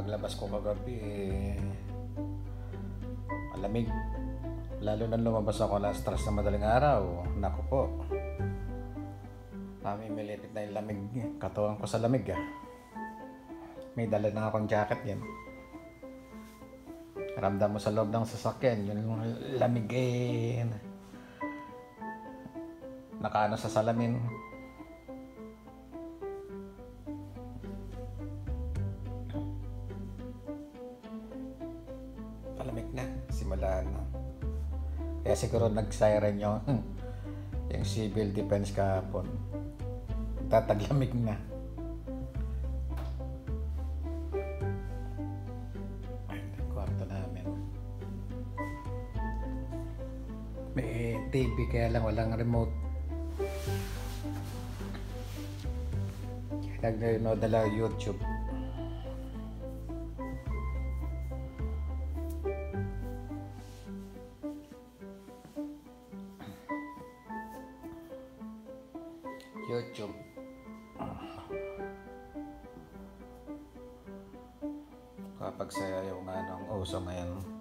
paglabas ko kagabi malamig. Lalo na lumabas ako alas 3 na madaling araw. Naku po. Milipit na yung lamig. Katawan ko sa lamig May dala na akong jacket yan. Ramdam mo sa loob ng sasakyan. Yung lamig nakaano sa salamin. Palamig na. Simula na. Kaya siguro nag-siren yung civil defense kahapon. Tataglamig na. Ay, kwarto namin. May TV kaya lang walang remote. Nag-nood na lang YouTube. YouTube. Kapag saya yung uso ngayon.